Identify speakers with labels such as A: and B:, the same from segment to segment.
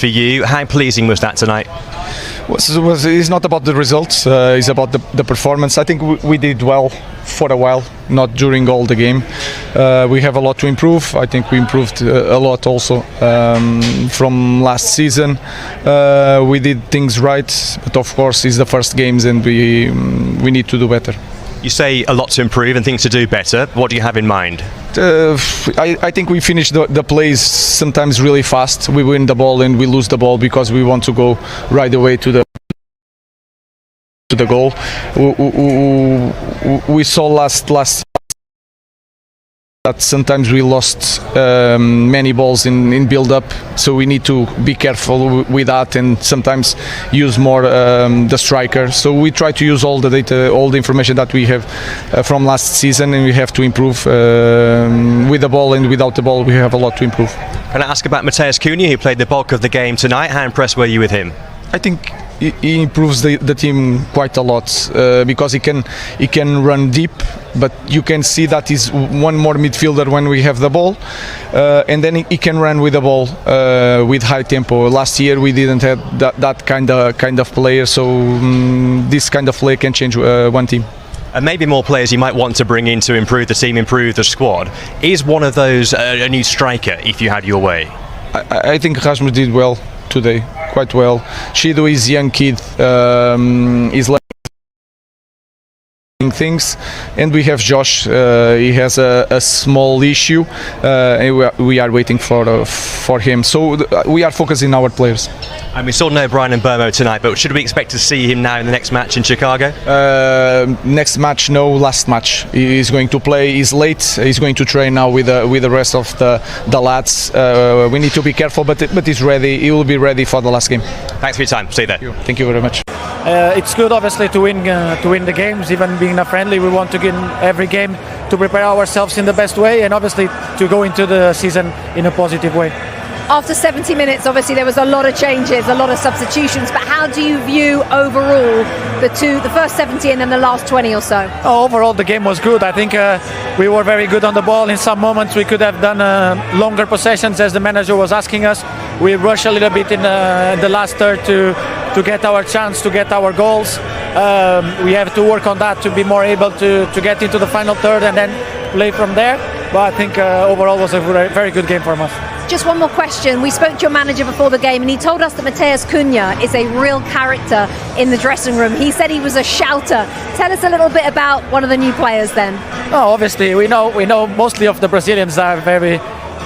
A: for you. How pleasing was that tonight?
B: It's not about the results, it's about the performance. I think we did well for a while, not during all the game. We have a lot to improve. I think we improved a lot also from last season. We did things right, but of course it's the first games and we need to do better.
A: You say a lot to improve and things to do better. What do you have in mind?
B: I think we finish the plays sometimes really fast. We win the ball and we lose the ball because we want to go right away to the goal. We saw last that sometimes we lost many balls in build-up, so we need to be careful with that and sometimes use more the striker. So we try to use all the data, all the information that we have from last season, and we have to improve with the ball and without the ball. We have a lot to improve.
A: Can I ask about Matheus Cunha, who played the bulk of the game tonight? How impressed were you with him?
B: I think he improves the team quite a lot because he can run deep, but you can see that he's one more midfielder when we have the ball, and then he can run with the ball with high tempo. Last year we didn't have that kind of player, so this kind of player can change one team.
A: And maybe more players you might want to bring in to improve the team, improve the squad. Is one of those a new striker if you had your way?
B: I think Rasmus did well today, quite well. Shido is a young kid, is learning things, and we have Josh. He has a small issue, and we are waiting for him. So we are focusing on our players.
A: And we saw no Ruben Mbeumo tonight, but should we expect to see him now in the next match in Chicago?
B: Next match, no. Last match. He's going to play. He's late. He's going to train now with the rest of the lads. We need to be careful, but he's ready. He will be ready for the last game.
A: Thanks for your time. See you there.
B: Thank you very much.
C: It's good, obviously, to win the games. Even being a friendly, we want to win every game to prepare ourselves in the best way, and obviously to go into the season in a positive way.
D: After 70 minutes, obviously there was a lot of changes, a lot of substitutions, but how do you view overall the first 70 and then the last 20 or so?
C: Overall the game was good. I think we were very good on the ball. In some moments we could have done longer possessions as the manager was asking us. We rushed a little bit in the last third to get our chance, to get our goals. We have to work on that to be more able to get into the final third and then play from there. But I think overall was a very good game for us.
D: Just one more question. We spoke to your manager before the game and he told us that Matheus Cunha is a real character in the dressing room. He said he was a shouter. Tell us a little bit about one of the new players then.
C: Oh, obviously we know mostly of the Brazilians are very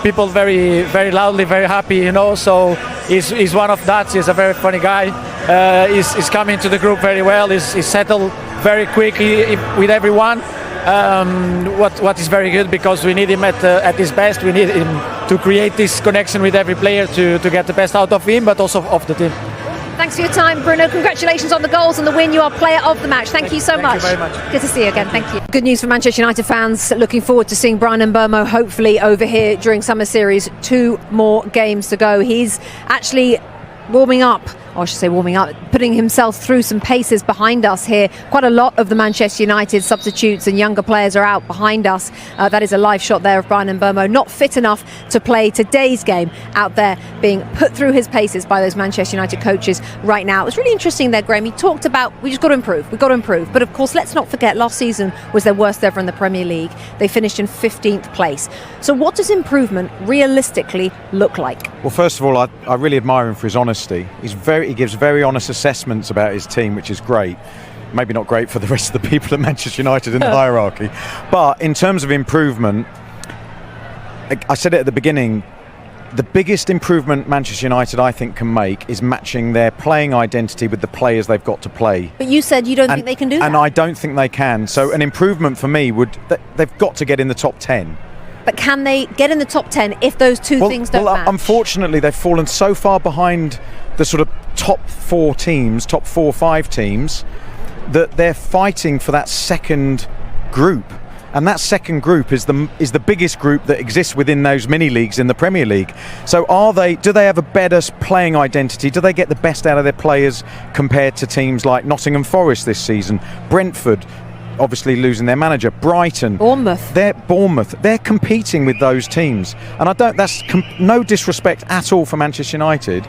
C: loudly, very happy, you know, so he's one of that. He's a very funny guy. He's coming to the group very well. He's settled very quickly with everyone. What is very good because we need him at his best. We need him to create this connection with every player to get the best out of him, but also of the team.
D: Thanks for your time, Bruno. Congratulations on the goals and the win. You are player of the match. Thank you so much.
C: Thank you very much.
D: Good to see you again. Thank you. Good news for Manchester United fans. Looking forward to seeing Ruben Mbeumo hopefully over here during summer series. 2 more games to go. He's actually warming up, or I should say warming up, putting himself through some paces behind us here. Quite a lot of the Manchester United substitutes and younger players are out behind us. That is a live shot there of Ruben Mbeumo, not fit enough to play today's game, out there being put through his paces by those Manchester United coaches right now. It was really interesting there, Graham. He talked about, we just got to improve, we've got to improve. But of course, let's not forget, last season was their worst ever in the Premier League. They finished in 15th place. So what does improvement realistically look like?
E: Well, first of all, I really admire him for his honesty. He gives very honest assessments about his team, which is great. Maybe not great for the rest of the people at Manchester United in the hierarchy. But in terms of improvement, I said it at the beginning, the biggest improvement Manchester United, I think, can make is matching their playing identity with the players they've got to play.
D: But you said you don't think they can do that.
E: And I don't think they can. So an improvement for me they've got to get in the top 10.
D: But can they get in the top 10 if those two things don't match?
E: Unfortunately, they've fallen so far behind the sort of top 4 or 5 teams, that they're fighting for that second group. And that second group is the biggest group that exists within those mini leagues in the Premier League. So do they have a better playing identity? Do they get the best out of their players compared to teams like Nottingham Forest this season, Brentford, obviously losing their manager, Brighton,
D: Bournemouth.
E: They're competing with those teams, and that's no disrespect at all for Manchester United,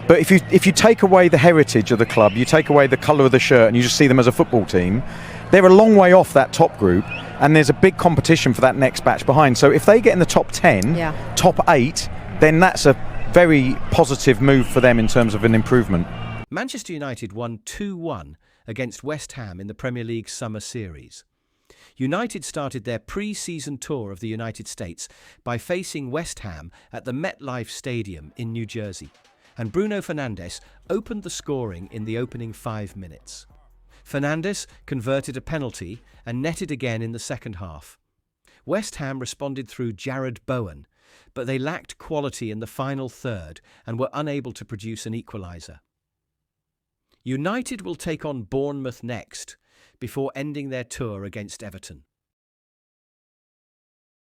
E: But if you take away the heritage of the club, you take away the colour of the shirt, and you just see them as a football team, they're a long way off that top group, and there's a big competition for that next batch behind. So if they get in the top 10, top 8, then that's a very positive move for them in terms of an improvement.
F: Manchester United won 2-1 against West Ham in the Premier League Summer Series. United started their pre-season tour of the United States by facing West Ham at the MetLife Stadium in New Jersey, and Bruno Fernandes opened the scoring in the opening 5 minutes. Fernandes converted a penalty and netted again in the second half. West Ham responded through Jared Bowen, but they lacked quality in the final third and were unable to produce an equaliser. United will take on Bournemouth next, before ending their tour against Everton.